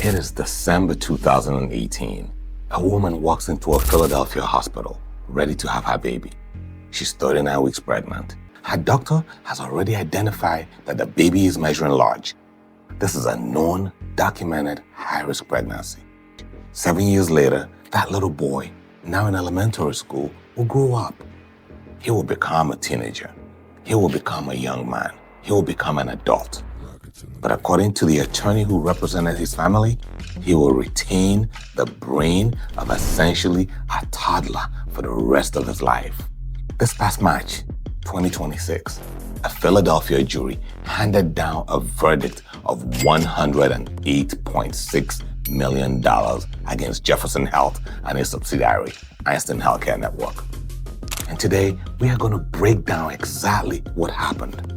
It is December 2018. A woman walks into a Philadelphia hospital, ready to have her baby. She's 39 weeks pregnant. Her doctor has already identified that the baby is measuring large. This is a known, documented, high-risk pregnancy. 7 years later, that little boy, now in elementary school, will grow up. He will become a teenager. He will become a young man. He will become an adult. But according to the attorney who represented his family, he will retain the brain of essentially a toddler for the rest of his life. This past March, 2026, a Philadelphia jury handed down a verdict of $108.6 million against Jefferson Health and its subsidiary, Einstein Healthcare Network. And today, we are going to break down exactly what happened.